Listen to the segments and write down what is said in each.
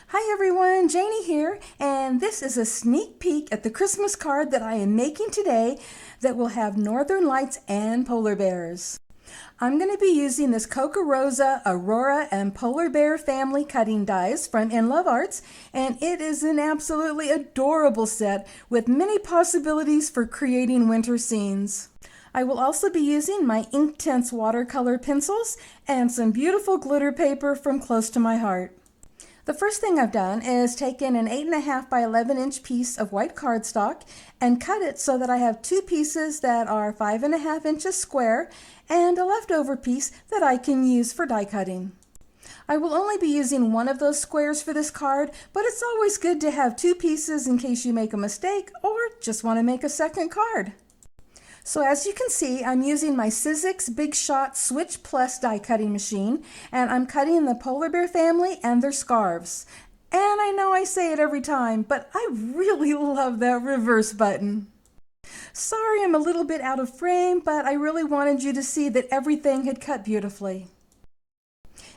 Hi everyone, Janie here, and this is a sneak peek at the Christmas card that I am making today that will have northern lights and polar bears. I'm going to be using this Coca Rosa, Aurora, and Polar Bear family cutting dies from InLoveArts, and it is an absolutely adorable set with many possibilities for creating winter scenes. I will also be using my Inktense watercolor pencils and some beautiful glitter paper from Close to My Heart. The first thing I've done is taken an 8.5 by 11 inch piece of white cardstock and cut it so that I have two pieces that are 5.5 inches square and a leftover piece that I can use for die cutting. I will only be using one of those squares for this card, but it's always good to have two pieces in case you make a mistake or just want to make a second card. So as you can see, I'm using my Sizzix Big Shot Switch Plus die cutting machine, and I'm cutting the polar bear family and their scarves. And I know I say it every time, but I really love that reverse button. Sorry I'm a little bit out of frame, but I really wanted you to see that everything had cut beautifully.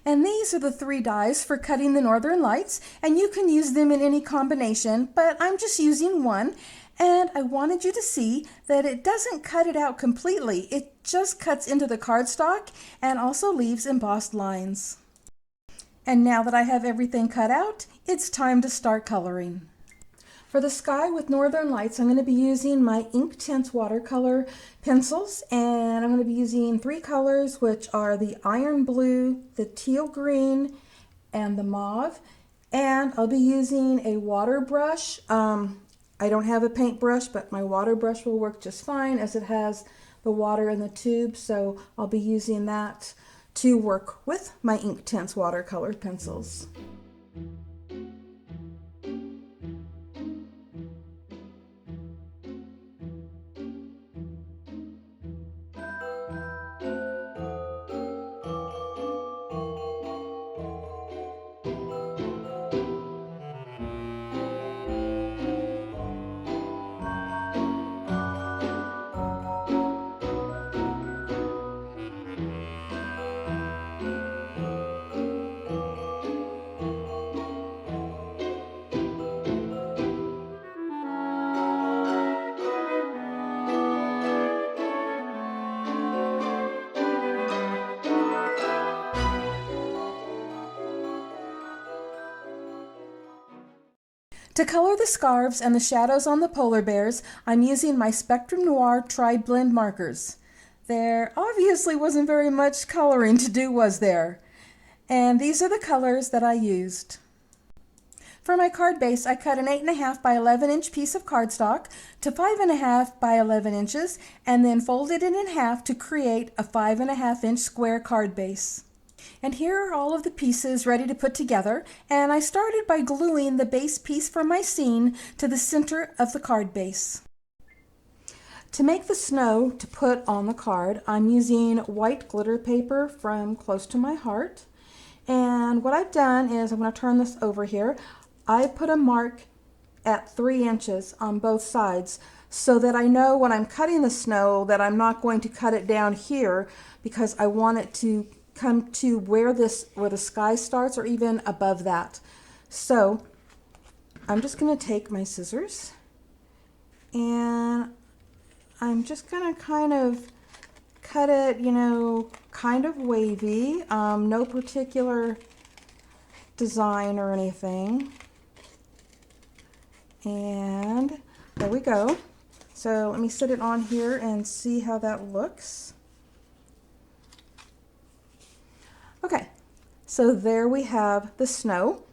And these are the three dies for cutting the northern lights, and you can use them in any combination, but I'm just using one. And I wanted you to see that it doesn't cut it out completely. It just cuts into the cardstock and also leaves embossed lines. And now that I have everything cut out, it's time to start coloring. For the sky with northern lights, I'm going to be using my Inktense watercolor pencils, and I'm going to be using three colors, which are the iron blue, the teal green, and the mauve. And I'll be using a water brush. I don't have a paintbrush, but my water brush will work just fine as it has the water in the tube, so I'll be using that to work with my Inktense watercolor pencils. To color the scarves and the shadows on the polar bears, I'm using my Spectrum Noir Tri-Blend markers. There obviously wasn't very much coloring to do, was there? And these are the colors that I used. For my card base, I cut an 8.5 by 11 inch piece of cardstock to 5.5 by 11 inches and then folded it in half to create a 5.5 inch square card base. And here are all of the pieces ready to put together, and I started by gluing the base piece for my scene to the center of the card base. To make the snow to put on the card, I'm using white glitter paper from Close to My Heart. And what I've done is, I'm going to turn this over here, I put a mark at 3 inches on both sides so that I know when I'm cutting the snow that I'm not going to cut it down here because I want it to come to where the sky starts or even above that. So I'm just going to take my scissors and I'm just going to kind of cut it, kind of wavy, no particular design or anything. And there we go. So let me sit it on here and see how that looks. Okay, so there we have the snow,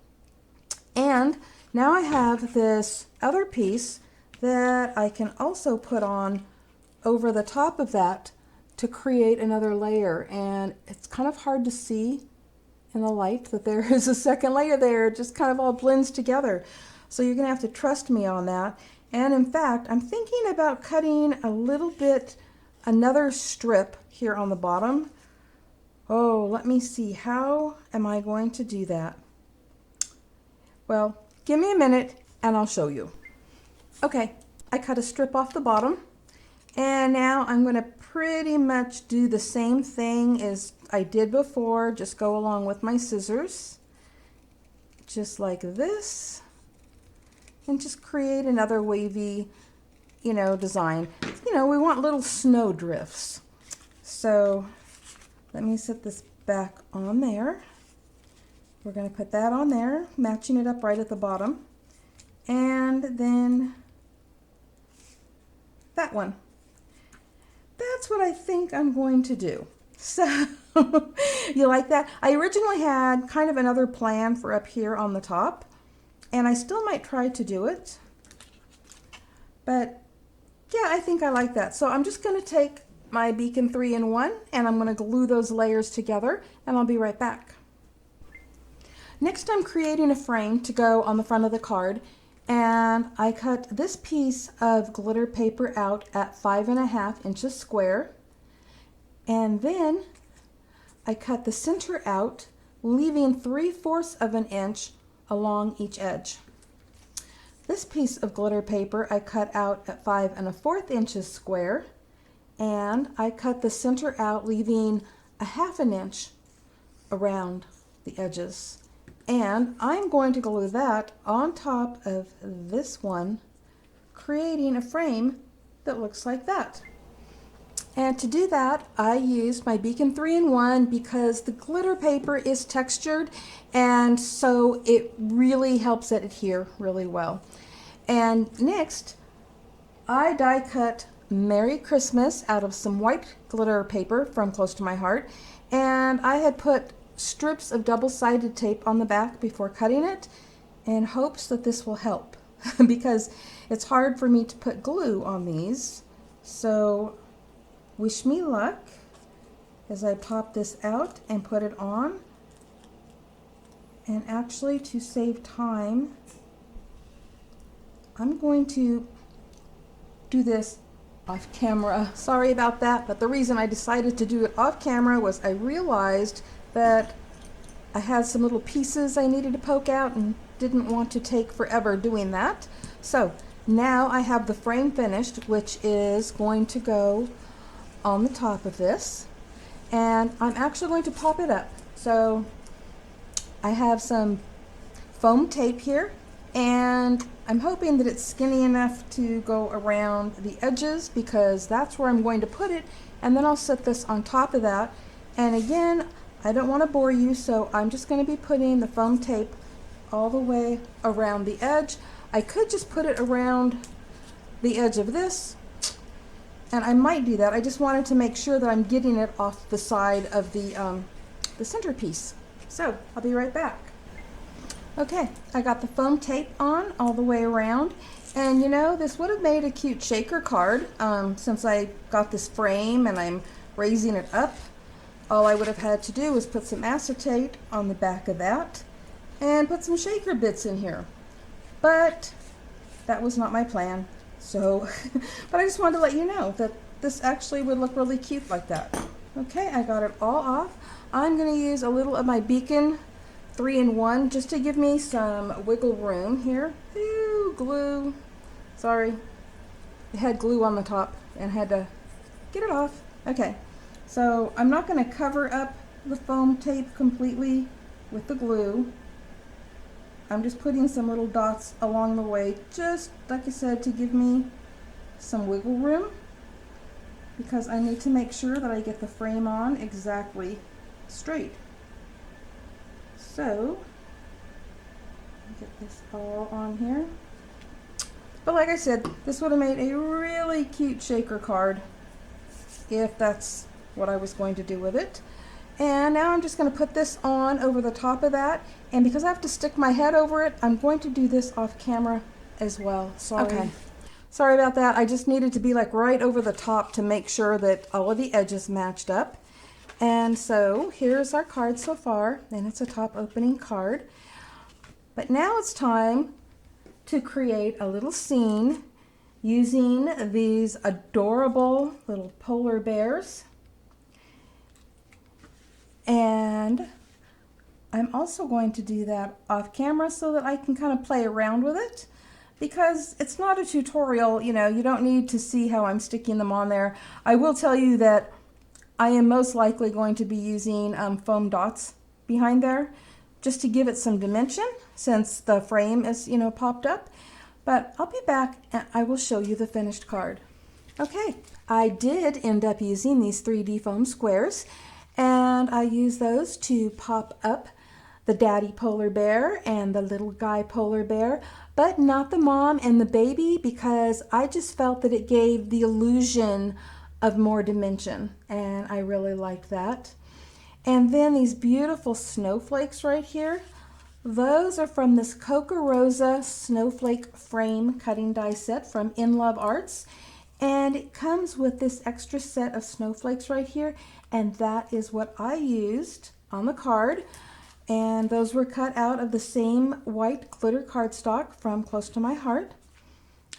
and now I have this other piece that I can also put on over the top of that to create another layer, and it's kind of hard to see in the light that there is a second layer there. It just kind of all blends together, so you're going to have to trust me on that. And in fact, I'm thinking about cutting a little bit, another strip here on the bottom. Oh, let me see. How am I going to do that? Well, give me a minute and I'll show you. Okay, I cut a strip off the bottom, and now I'm going to pretty much do the same thing as I did before. Just go along with my scissors. just like this, and just create another wavy, design. We want little snow drifts. So let me set this back on there. We're going to put that on there, matching it up right at the bottom. And then that one. That's what I think I'm going to do. So you like that? I originally had kind of another plan for up here on the top, and I still might try to do it. But yeah, I think I like that. So I'm just going to take my Beacon 3-in-1 and I'm going to glue those layers together, and I'll be right back. Next, I'm creating a frame to go on the front of the card, and I cut this piece of glitter paper out at 5.5 inches square, and then I cut the center out, leaving 3/4 of an inch along each edge. This piece of glitter paper I cut out at 5.25 inches square, and I cut the center out, leaving 1/2 inch around the edges. And I'm going to glue that on top of this one, creating a frame that looks like that. And to do that, I used my Beacon 3-in-1 because the glitter paper is textured, and so it really helps it adhere really well. And next, I die cut Merry Christmas out of some white glitter paper from Close to My Heart, and I had put strips of double-sided tape on the back before cutting it in hopes that this will help because it's hard for me to put glue on these. So wish me luck as I pop this out and put it on. And actually, to save time, I'm going to do this off camera. Sorry about that, but the reason I decided to do it off camera was I realized that I had some little pieces I needed to poke out and didn't want to take forever doing that. So now I have the frame finished, which is going to go on the top of this, and I'm actually going to pop it up. So I have some foam tape here, and I'm hoping that it's skinny enough to go around the edges because that's where I'm going to put it, and then I'll set this on top of that. And again, I don't want to bore you, so I'm just going to be putting the foam tape all the way around the edge. I could just put it around the edge of this, and I might do that. I just wanted to make sure that I'm getting it off the side of the centerpiece. So I'll be right back. Okay, I got the foam tape on all the way around, and this would have made a cute shaker card since I got this frame and I'm raising it up. All I would have had to do was put some acetate on the back of that and put some shaker bits in here. But that was not my plan. So, but I just wanted to let you know that this actually would look really cute like that. Okay, I got it all off. I'm going to use a little of my Beacon 3-in-1 just to give me some wiggle room here. Ooh, glue. Sorry. It had glue on the top and had to get it off. Okay. So I'm not going to cover up the foam tape completely with the glue. I'm just putting some little dots along the way, just like I said, to give me some wiggle room, because I need to make sure that I get the frame on exactly straight. So get this all on here. But like I said, this would have made a really cute shaker card if that's what I was going to do with it. And now I'm just going to put this on over the top of that, and because I have to stick my head over it, I'm going to do this off camera as well. Sorry. Okay. Sorry about that. I just needed to be like right over the top to make sure that all of the edges matched up. And so here's our card so far, and it's a top opening card. But now it's time to create a little scene using these adorable little polar bears. And I'm also going to do that off camera so that I can kind of play around with it, because it's not a tutorial, you don't need to see how I'm sticking them on there. I will tell you that I am most likely going to be using foam dots behind there just to give it some dimension since the frame is, popped up. But I'll be back and I will show you the finished card. Okay, I did end up using these 3D foam squares, and I used those to pop up the daddy polar bear and the little guy polar bear, but not the mom and the baby, because I just felt that it gave the illusion of more dimension, and I really liked that. And then these beautiful snowflakes right here, those are from this Coca Rosa snowflake frame cutting die set from InLoveArts. And it comes with this extra set of snowflakes right here, and that is what I used on the card. And those were cut out of the same white glitter cardstock from Close to My Heart.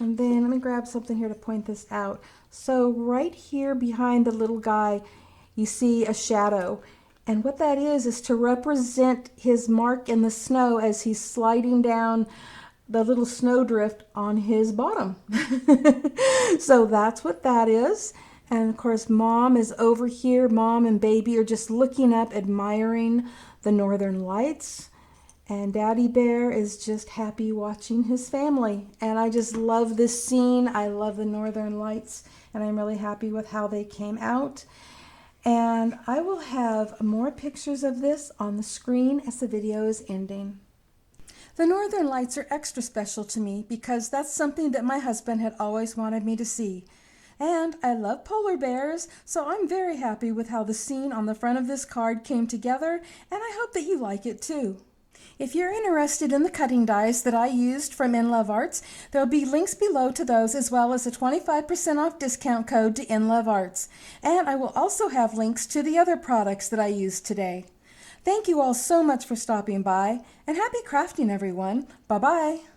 And then let me grab something here to point this out. So right here behind the little guy, you see a shadow. And what that is to represent his mark in the snow as he's sliding down the little snowdrift on his bottom. So that's what that is. And of course, mom is over here. Mom and baby are just looking up, admiring the northern lights. And daddy bear is just happy watching his family. And I just love this scene. I love the northern lights, and I'm really happy with how they came out. And I will have more pictures of this on the screen as the video is ending. The northern lights are extra special to me because that's something that my husband had always wanted me to see. And I love polar bears, so I'm very happy with how the scene on the front of this card came together, and I hope that you like it too. If you're interested in the cutting dies that I used from InLoveArts, there'll be links below to those, as well as a 25% off discount code to InLoveArts. And I will also have links to the other products that I used today. Thank you all so much for stopping by, and happy crafting, everyone. Bye-bye.